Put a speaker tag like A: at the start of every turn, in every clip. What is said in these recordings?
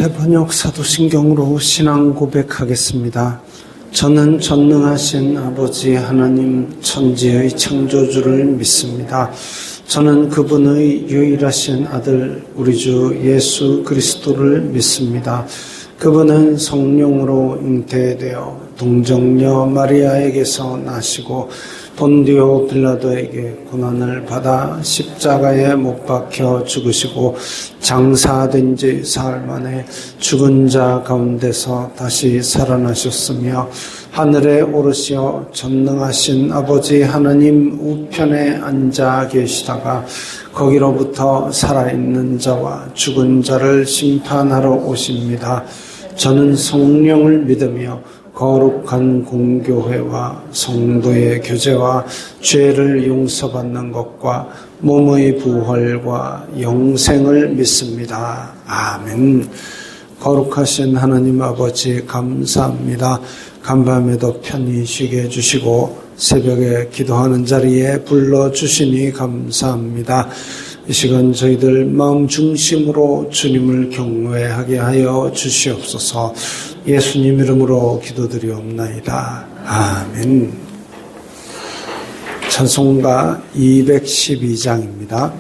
A: 대번역 사도신경으로 신앙 고백하겠습니다. 저는 전능하신 아버지 하나님 천지의 창조주를 믿습니다. 저는 그분의 유일하신 아들 우리 주 예수 그리스도를 믿습니다. 그분은 성령으로 잉태되어 동정녀 마리아에게서 나시고 본디오 빌라도에게 고난을 받아 십자가에 못 박혀 죽으시고 장사된 지 사흘 만에 죽은 자 가운데서 다시 살아나셨으며 하늘에 오르시어 전능하신 아버지 하나님 우편에 앉아 계시다가 거기로부터 살아있는 자와 죽은 자를 심판하러 오십니다. 저는 성령을 믿으며 거룩한 공교회와 성도의 교제와 죄를 용서받는 것과 몸의 부활과 영생을 믿습니다. 아멘. 거룩하신 하나님 아버지 감사합니다. 간밤에도 편히 쉬게 해주시고 새벽에 기도하는 자리에 불러주시니 감사합니다. 이 시간 저희들 마음 중심으로 주님을 경외하게 하여 주시옵소서. 예수님 이름으로 기도드리옵나이다. 아멘. 찬송가 212장입니다.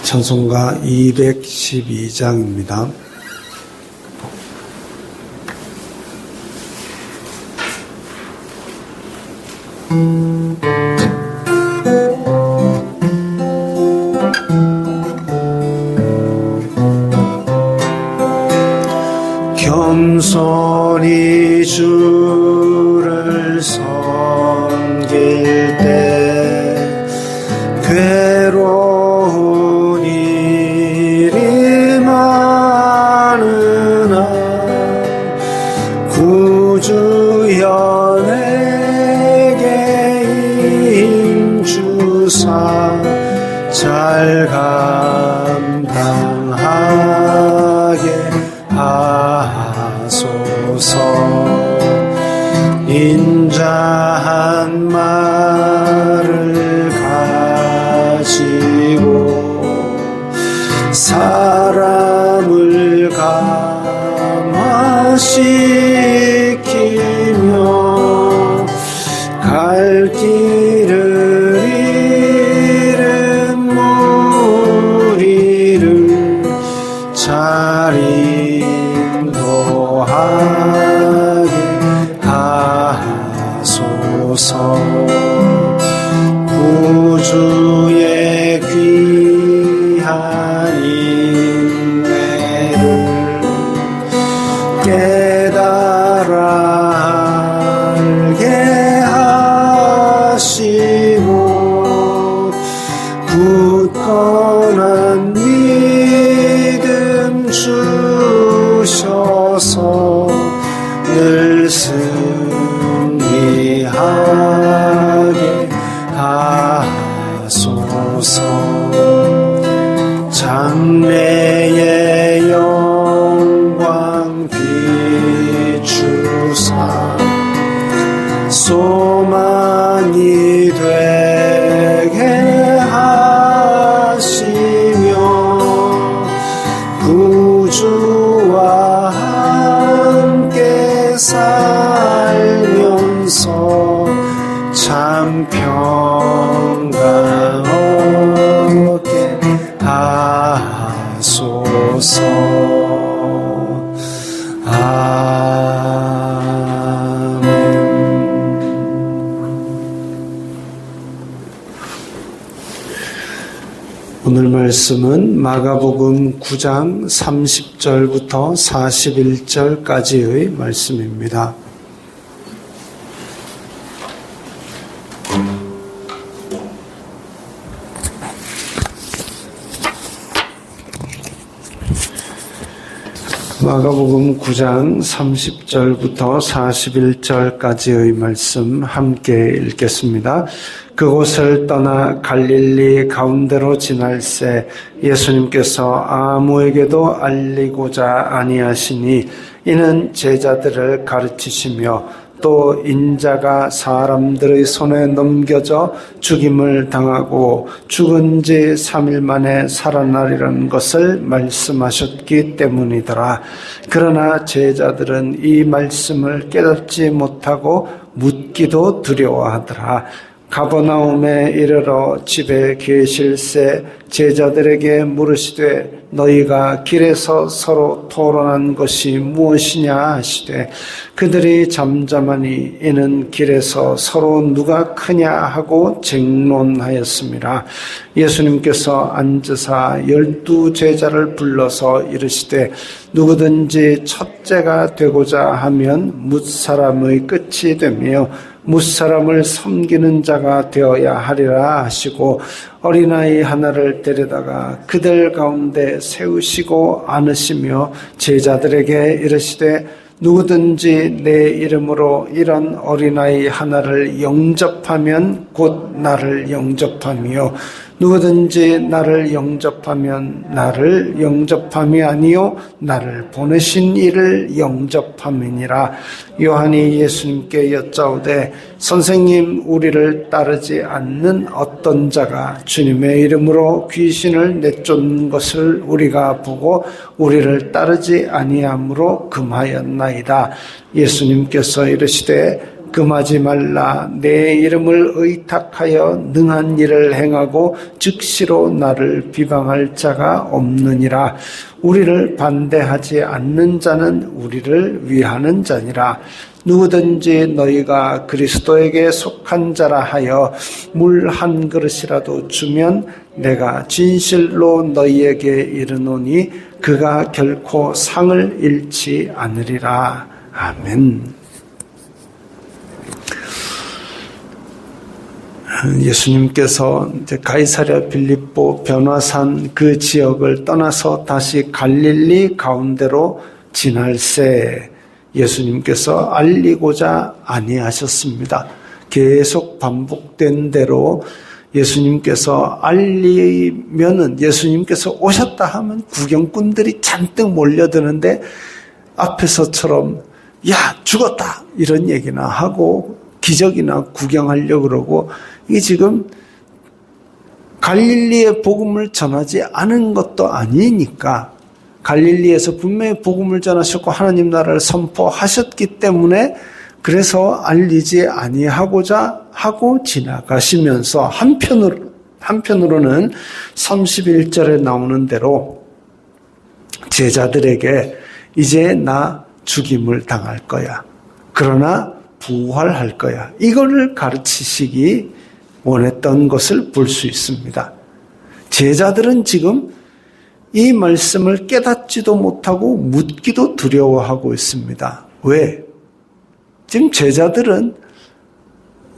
A: 찬송가 212장입니다. 겸손히 주를 섬길 때 괴로운 일이 많으나 구주여 내게 힘주사 잘 감당하게 하소서. 인자한 말을 가지고 사람을 감화시키며 갈 길을 잃은 무리를 잘 인도하게 하소서. 구주의 귀한 인내를 깨달아 알게 하시고 굳건한 믿음 주셔서 늘 승리하게 하소서. 장래의 영광 비추사 소망이 되게 하시며 구주와 함께 살면서 참 평강 얻게 하소서. 아멘. 오늘 말씀은 마가복음 9장 30절부터 41절까지의 말씀입니다. 마가복음 9장 30절부터 41절까지의 말씀 함께 읽겠습니다. 그곳을 떠나 갈릴리 가운데로 지날새 예수님께서 아무에게도 알리고자 아니하시니 이는 제자들을 가르치시며 또 인자가 사람들의 손에 넘겨져 죽임을 당하고 죽은 지 3일 만에 살아나리라는 것을 말씀하셨기 때문이더라. 그러나 제자들은 이 말씀을 깨닫지 못하고 묻기도 두려워하더라. 가버나움에 이르러 집에 계실새 제자들에게 물으시되 너희가 길에서 서로 토론한 것이 무엇이냐 하시되 그들이 잠잠하니 이는 길에서 서로 누가 크냐 하고 쟁론하였습니다. 예수님께서 앉으사 12 제자를 불러서 이르시되 누구든지 첫째가 되고자 하면 뭇사람의 끝이 되며 뭇사람을 섬기는 자가 되어야 하리라 하시고 어린아이 하나를 데려다가 그들 가운데 세우시고 안으시며 제자들에게 이르시되 누구든지 내 이름으로 이런 어린아이 하나를 영접하면 곧 나를 영접하며 누구든지 나를 영접하면 나를 영접함이 아니요 나를 보내신 이를 영접함이니라. 요한이 예수님께 여짜오되 선생님 우리를 따르지 않는 어떤 자가 주님의 이름으로 귀신을 내쫓는 것을 우리가 보고 우리를 따르지 아니함으로 금하였나이다. 예수님께서 이르시되 금하지 말라. 내 이름을 의탁하여 능한 일을 행하고 즉시로 나를 비방할 자가 없느니라. 우리를 반대하지 않는 자는 우리를 위하는 자니라. 누구든지 너희가 그리스도에게 속한 자라 하여 물 한 그릇이라도 주면 내가 진실로 너희에게 이르노니 그가 결코 상을 잃지 않으리라. 아멘. 예수님께서 이제 가이사랴 빌립보 변화산 그 지역을 떠나서 다시 갈릴리 가운데로 지날새 예수님께서 알리고자 아니하셨습니다. 계속 반복된 대로 예수님께서 알리면은 예수님께서 오셨다 하면 구경꾼들이 잔뜩 몰려드는데 앞에서처럼 야 죽었다 이런 얘기나 하고 기적이나 구경하려고 그러고 이게 지금 갈릴리의 복음을 전하지 않은 것도 아니니까 갈릴리에서 분명히 복음을 전하셨고 하나님 나라를 선포하셨기 때문에 그래서 알리지 아니하고자 하고 지나가시면서 한편으로는 31절에 나오는 대로 제자들에게 이제 나 죽임을 당할 거야. 그러나 부활할 거야. 이거를 가르치시기 원했던 것을 볼 수 있습니다. 제자들은 지금 이 말씀을 깨닫지도 못하고 묻기도 두려워하고 있습니다. 왜? 지금 제자들은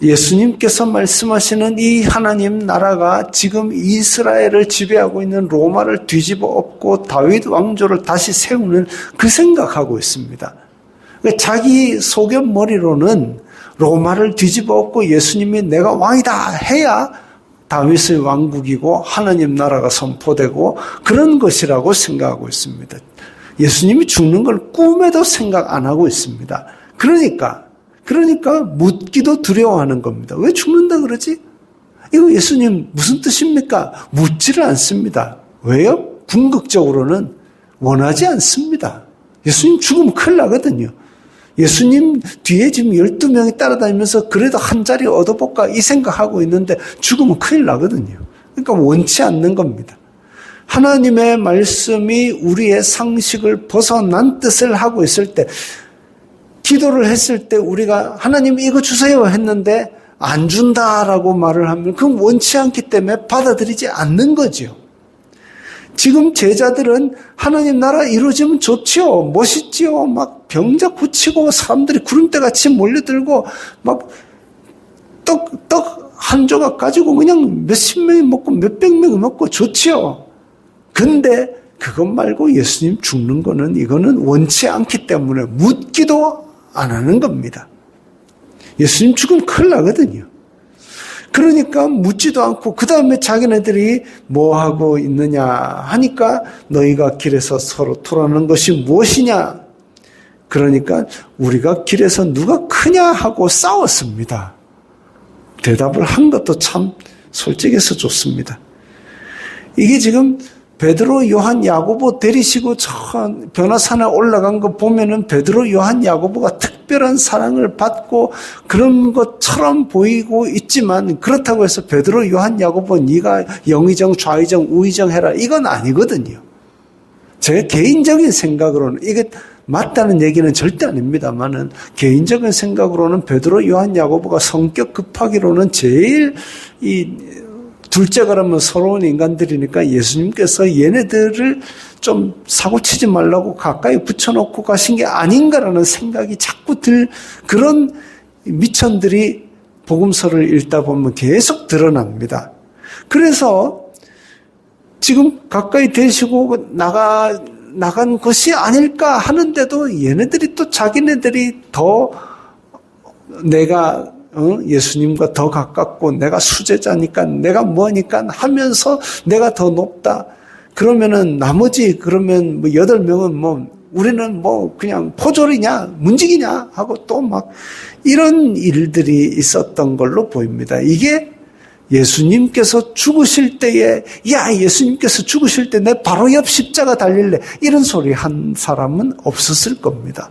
A: 예수님께서 말씀하시는 이 하나님 나라가 지금 이스라엘을 지배하고 있는 로마를 뒤집어 엎고 다윗 왕조를 다시 세우는 그 생각하고 있습니다. 자기 소견머리로는 로마를 뒤집어 엎고 예수님이 내가 왕이다 해야 다윗의 왕국이고 하나님 나라가 선포되고 그런 것이라고 생각하고 있습니다. 예수님이 죽는 걸 꿈에도 생각 안 하고 있습니다. 그러니까 묻기도 두려워하는 겁니다. 왜 죽는다 그러지? 이거 예수님 무슨 뜻입니까? 묻지를 않습니다. 왜요? 궁극적으로는 원하지 않습니다. 예수님 죽으면 큰일 나거든요. 예수님 뒤에 지금 12명이 따라다니면서 그래도 한 자리 얻어볼까 이 생각하고 있는데 죽으면 큰일 나거든요. 그러니까 원치 않는 겁니다. 하나님의 말씀이 우리의 상식을 벗어난 뜻을 하고 있을 때 기도를 했을 때 우리가 하나님 이거 주세요 했는데 안 준다라고 말을 하면 그건 원치 않기 때문에 받아들이지 않는 거죠. 지금 제자들은 하나님 나라 이루어지면 좋지요. 멋있지요. 막 병자 고치고 사람들이 구름대같이 몰려들고 막 떡 한 조각 가지고 그냥 몇십 명이 먹고 몇백 명이 먹고 좋지요. 근데 그것 말고 예수님 죽는 거는 이거는 원치 않기 때문에 묻기도 안 하는 겁니다. 예수님 죽으면 큰일 나거든요. 그러니까 묻지도 않고 그 다음에 자기네들이 뭐 하고 있느냐 하니까 너희가 길에서 서로 토론하는 것이 무엇이냐? 그러니까 우리가 길에서 누가 크냐 하고 싸웠습니다. 대답을 한 것도 참 솔직해서 좋습니다. 이게 지금 베드로, 요한, 야고보 데리시고 저 변화산에 올라간 거 보면은 베드로, 요한, 야고보가 특별한 사랑을 받고 그런 것처럼 보이고 있지만, 그렇다고 해서 베드로, 요한, 야고보 네가 영의정, 좌의정, 우의정 해라, 이건 아니거든요. 제 개인적인 생각으로는 이게 맞다는 얘기는 절대 아닙니다만은, 개인적인 생각으로는 베드로, 요한, 야고보가 성격 급하기로는 제일 둘째 그러면 서러운 인간들이니까 예수님께서 얘네들을 좀 사고치지 말라고 가까이 붙여놓고 가신 게 아닌가라는 생각이 자꾸 그런 미천들이 복음서를 읽다 보면 계속 드러납니다. 그래서 지금 가까이 대시고 나간 것이 아닐까 하는데도 얘네들이 또 자기네들이 더 내가 예수님과 더 가깝고 내가 수제자니까 내가 뭐니까 하면서 내가 더 높다. 그러면은 나머지 그러면 8명은 우리는 그냥 포졸이냐 문직이냐 하고 또 막 이런 일들이 있었던 걸로 보입니다. 이게 예수님께서 죽으실 때에 예수님께서 죽으실 때 내 바로 옆 십자가 달릴래 이런 소리 한 사람은 없었을 겁니다.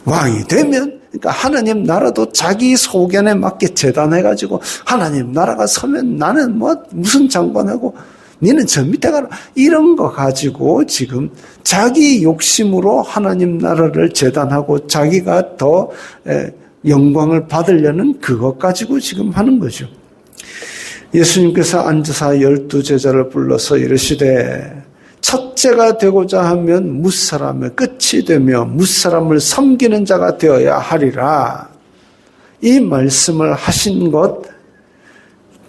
A: 왕이 되면 그러니까 하나님 나라도 자기 소견에 맞게 재단해가지고 하나님 나라가 서면 나는 무슨 장관하고 니는 저 밑에 가라 이런 거 가지고 지금 자기 욕심으로 하나님 나라를 재단하고 자기가 더 영광을 받으려는 그것 가지고 지금 하는 거죠. 예수님께서 앉으사 12제자를 불러서 이르시되 첫째가 되고자 하면 무사람의 끝이 되며 무사람을 섬기는 자가 되어야 하리라. 이 말씀을 하신 것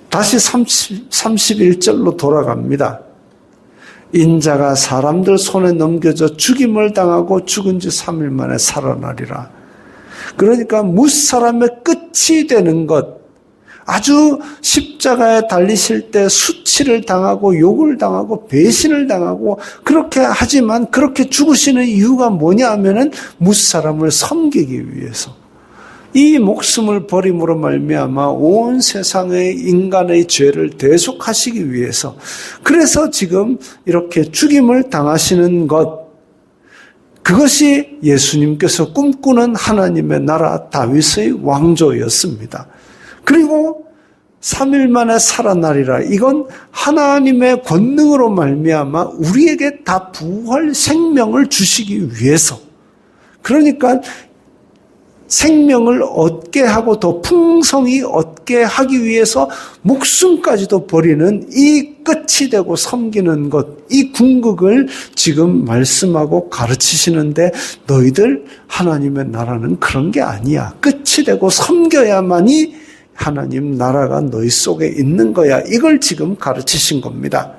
A: 다시 31절로 돌아갑니다. 인자가 사람들 손에 넘겨져 죽임을 당하고 죽은 지 3일 만에 살아나리라. 그러니까 무사람의 끝이 되는 것, 아주 십자가에 달리실 때 수치를 당하고 욕을 당하고 배신을 당하고 그렇게 하지만 그렇게 죽으시는 이유가 뭐냐 하면은 무사람을 섬기기 위해서, 이 목숨을 버림으로 말미암아 온 세상의 인간의 죄를 대속하시기 위해서, 그래서 지금 이렇게 죽임을 당하시는 것, 그것이 예수님께서 꿈꾸는 하나님의 나라 다윗의 왕조였습니다. 그리고 3일 만에 살아나리라. 이건 하나님의 권능으로 말미암아 우리에게 다 부활 생명을 주시기 위해서, 그러니까 생명을 얻게 하고 더 풍성히 얻게 하기 위해서 목숨까지도 버리는 이 끝이 되고 섬기는 것, 이 궁극을 지금 말씀하고 가르치시는데, 너희들 하나님의 나라는 그런 게 아니야. 끝이 되고 섬겨야만이 하나님 나라가 너희 속에 있는 거야. 이걸 지금 가르치신 겁니다.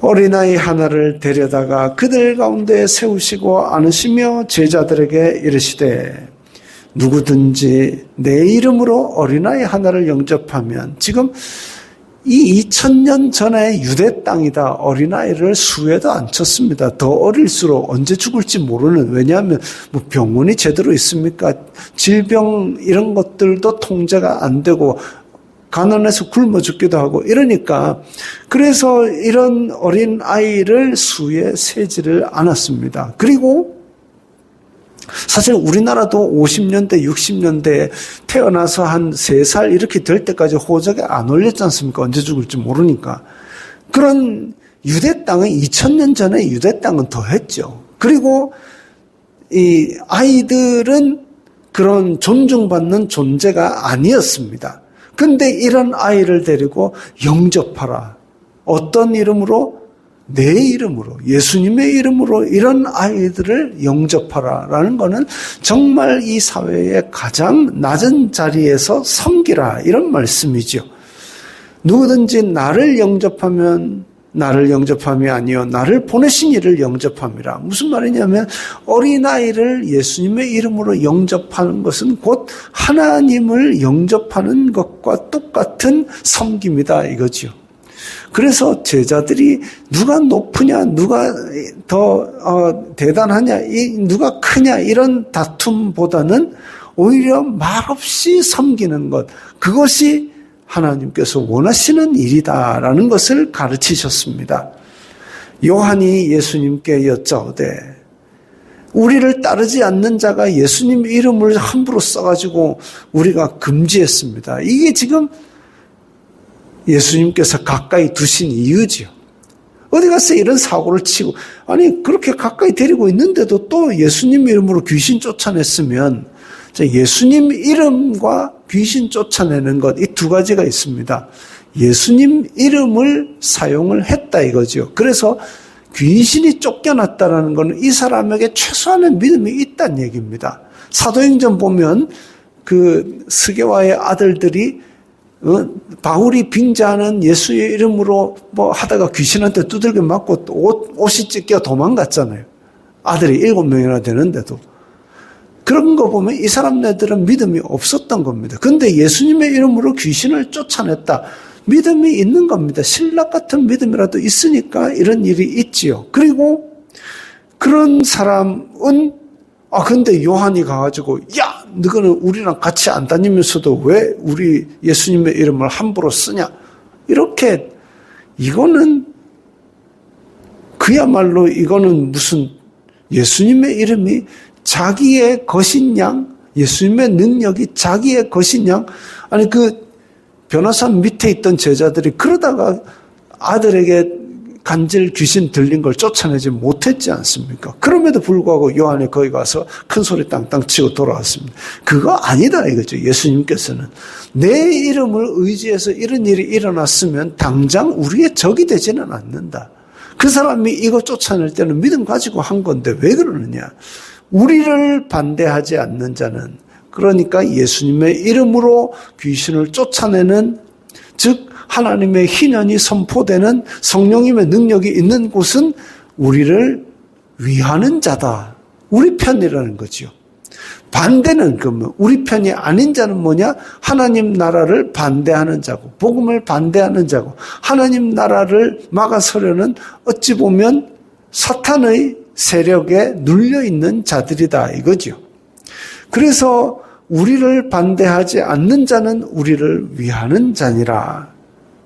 A: 어린아이 하나를 데려다가 그들 가운데 세우시고 안으시며 제자들에게 이르시되, 누구든지 내 이름으로 어린아이 하나를 영접하면, 지금 이 2000년 전에 유대 땅이다. 어린아이를 수에도 안 쳤습니다. 더 어릴수록 언제 죽을지 모르는, 왜냐하면 병원이 제대로 있습니까? 질병 이런 것들도 통제가 안 되고 가난해서 굶어 죽기도 하고 이러니까, 그래서 이런 어린아이를 수에 세지를 않았습니다. 그리고 사실 우리나라도 50년대, 60년대에 태어나서 한 3살 이렇게 될 때까지 호적에 안 올렸지 않습니까? 언제 죽을지 모르니까. 그런 유대 땅은 2000년 전에 유대 땅은 더 했죠. 그리고 이 아이들은 그런 존중받는 존재가 아니었습니다. 근데 이런 아이를 데리고 영접하라. 어떤 이름으로? 내 이름으로, 예수님의 이름으로 이런 아이들을 영접하라라는 것은 정말 이 사회의 가장 낮은 자리에서 섬기라, 이런 말씀이죠. 누구든지 나를 영접하면 나를 영접함이 아니요 나를 보내신 이를 영접함이라. 무슨 말이냐면 어린아이를 예수님의 이름으로 영접하는 것은 곧 하나님을 영접하는 것과 똑같은 섬김이다 이거죠. 그래서 제자들이 누가 높으냐, 누가 더 대단하냐, 누가 크냐 이런 다툼보다는 오히려 말없이 섬기는 것, 그것이 하나님께서 원하시는 일이다라는 것을 가르치셨습니다. 요한이 예수님께 여짜오되 우리를 따르지 않는 자가 예수님 이름을 함부로 써가지고 우리가 금지했습니다. 이게 지금 예수님께서 가까이 두신 이유지요. 어디 가서 이런 사고를 치고, 아니 그렇게 가까이 데리고 있는데도 또 예수님 이름으로 귀신 쫓아냈으면, 예수님 이름과 귀신 쫓아내는 것, 이 두 가지가 있습니다. 예수님 이름을 사용을 했다 이거죠. 그래서 귀신이 쫓겨났다라는 것은 이 사람에게 최소한의 믿음이 있다는 얘기입니다. 사도행전 보면 그 스게와의 아들들이 바울이 빙자하는 예수의 이름으로 뭐 하다가 귀신한테 두들겨 맞고 옷이 찢겨 도망갔잖아요. 아들이 7명이나 되는데도. 그런 거 보면 이 사람네들은 믿음이 없었던 겁니다. 그런데 예수님의 이름으로 귀신을 쫓아냈다. 믿음이 있는 겁니다. 신락 같은 믿음이라도 있으니까 이런 일이 있지요. 그리고 그런 사람은 근데 요한이 가가지고 야, 너는 우리랑 같이 안 다니면서도 왜 우리 예수님의 이름을 함부로 쓰냐? 이렇게 이거는 그야말로 이거는 무슨 예수님의 이름이 자기의 것인 양, 예수님의 능력이 자기의 것인 양, 아니 그 변호사 밑에 있던 제자들이 그러다가 아들에게 간질 귀신 들린 걸 쫓아내지 못했지 않습니까? 그럼에도 불구하고 요한이 거기 가서 큰 소리 땅땅 치고 돌아왔습니다. 그거 아니다 이거죠. 예수님께서는 내 이름을 의지해서 이런 일이 일어났으면 당장 우리의 적이 되지는 않는다. 그 사람이 이거 쫓아낼 때는 믿음 가지고 한 건데 왜 그러느냐? 우리를 반대하지 않는 자는, 그러니까 예수님의 이름으로 귀신을 쫓아내는, 즉 하나님의 희년이 선포되는 성령님의 능력이 있는 곳은 우리를 위하는 자다. 우리 편이라는 거죠. 반대는 그러면 우리 편이 아닌 자는 뭐냐? 하나님 나라를 반대하는 자고, 복음을 반대하는 자고, 하나님 나라를 막아서려는 어찌 보면 사탄의 세력에 눌려있는 자들이다 이거죠. 그래서 우리를 반대하지 않는 자는 우리를 위하는 자니라.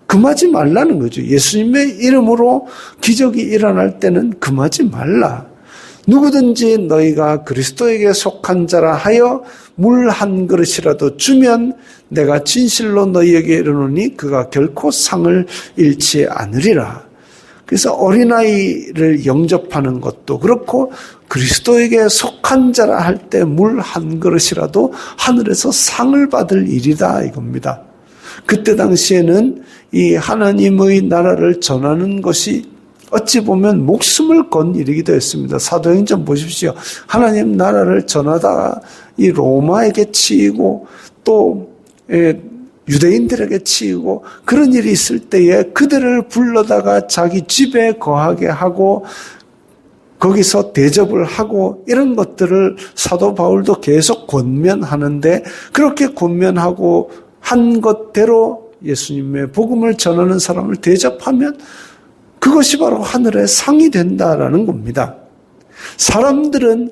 A: 금하지 말라는 거죠. 예수님의 이름으로 기적이 일어날 때는 금하지 말라. 누구든지 너희가 그리스도에게 속한 자라 하여 물 한 그릇이라도 주면 내가 진실로 너희에게 이르노니 그가 결코 상을 잃지 않으리라. 그래서 어린아이를 영접하는 것도 그렇고 그리스도에게 속한 자라 할 때 물 한 그릇이라도 하늘에서 상을 받을 일이다 이겁니다. 그때 당시에는 이 하나님의 나라를 전하는 것이 어찌 보면 목숨을 건 일이기도 했습니다. 사도행전 보십시오. 하나님 나라를 전하다가 이 로마에게 치이고 또 유대인들에게 치이고 그런 일이 있을 때에 그들을 불러다가 자기 집에 거하게 하고 거기서 대접을 하고 이런 것들을 사도 바울도 계속 권면하는데, 그렇게 권면하고 한 것대로 예수님의 복음을 전하는 사람을 대접하면 그것이 바로 하늘의 상이 된다라는 겁니다. 사람들은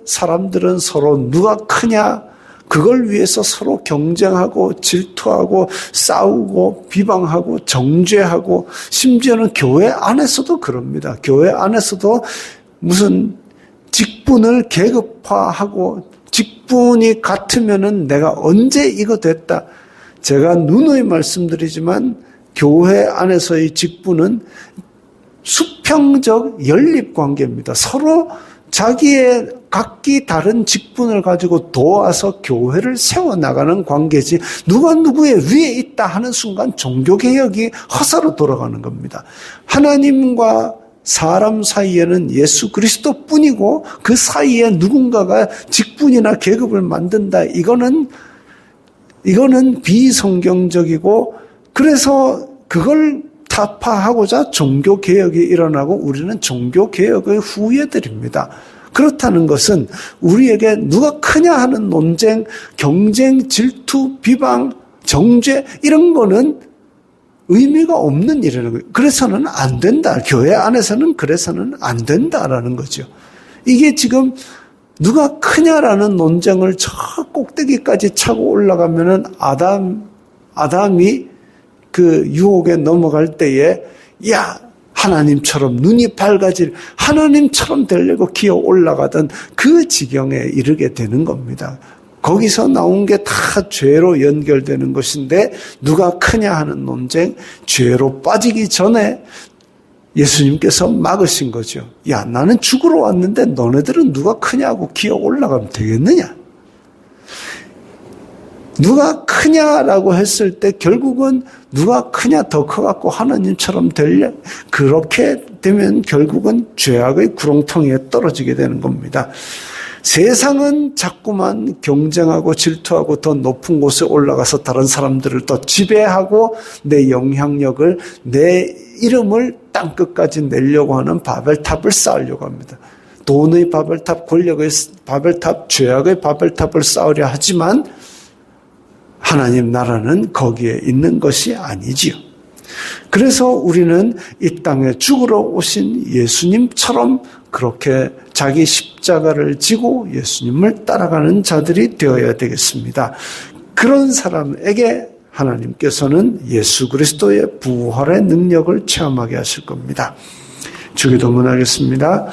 A: 서로 누가 크냐, 그걸 위해서 서로 경쟁하고 질투하고 싸우고 비방하고 정죄하고, 심지어는 교회 안에서도 그럽니다. 교회 안에서도 무슨 직분을 계급화하고 직분이 같으면은 내가 언제 이거 됐다. 제가 누누이 말씀드리지만 교회 안에서의 직분은 수평적 연립관계입니다. 서로 자기의 각기 다른 직분을 가지고 도와서 교회를 세워나가는 관계지, 누가 누구의 위에 있다 하는 순간 종교개혁이 허사로 돌아가는 겁니다. 하나님과 사람 사이에는 예수 그리스도 뿐이고 그 사이에 누군가가 직분이나 계급을 만든다. 이거는 비성경적이고, 그래서 그걸 타파하고자 종교개혁이 일어나고 우리는 종교개혁의 후예들입니다. 그렇다는 것은 우리에게 누가 크냐 하는 논쟁, 경쟁, 질투, 비방, 정죄 이런 거는 의미가 없는 일이라는 거예요. 그래서는 안 된다. 교회 안에서는 그래서는 안 된다라는 거죠. 이게 지금 누가 크냐라는 논쟁을 저 꼭대기까지 차고 올라가면은 아담이 그 유혹에 넘어갈 때에 야 하나님처럼 눈이 밝아질 하나님처럼 되려고 기어 올라가던 그 지경에 이르게 되는 겁니다. 거기서 나온 게 다 죄로 연결되는 것인데 누가 크냐 하는 논쟁, 죄로 빠지기 전에 예수님께서 막으신 거죠. 야, 나는 죽으러 왔는데 너네들은 누가 크냐고 기어 올라가면 되겠느냐? 누가 크냐라고 했을 때 결국은 누가 크냐 더 커갖고 하나님처럼 되려? 그렇게 되면 결국은 죄악의 구렁텅이에 떨어지게 되는 겁니다. 세상은 자꾸만 경쟁하고 질투하고 더 높은 곳에 올라가서 다른 사람들을 더 지배하고 내 영향력을, 내 이름을 땅끝까지 내려고 하는 바벨탑을 쌓으려고 합니다. 돈의 바벨탑, 권력의 바벨탑, 죄악의 바벨탑을 쌓으려 하지만 하나님 나라는 거기에 있는 것이 아니지요. 그래서 우리는 이 땅에 죽으러 오신 예수님처럼 그렇게 자기 십자가를 지고 예수님을 따라가는 자들이 되어야 되겠습니다. 그런 사람에게 하나님께서는 예수 그리스도의 부활의 능력을 체험하게 하실 겁니다. 주기도문 하겠습니다.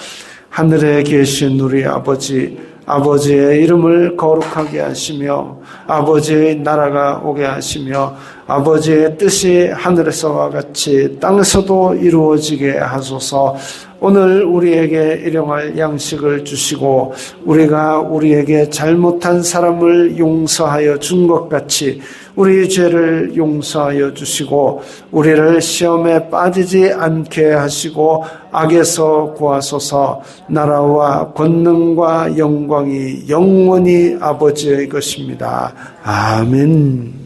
A: 하늘에 계신 우리 아버지, 아버지의 이름을 거룩하게 하시며 아버지의 나라가 오게 하시며 아버지의 뜻이 하늘에서와 같이 땅에서도 이루어지게 하소서. 오늘 우리에게 일용할 양식을 주시고 우리가 우리에게 잘못한 사람을 용서하여 준 것 같이 우리 죄를 용서하여 주시고 우리를 시험에 빠지지 않게 하시고 악에서 구하소서. 나라와 권능과 영광이 영원히 아버지의 것입니다. 아멘.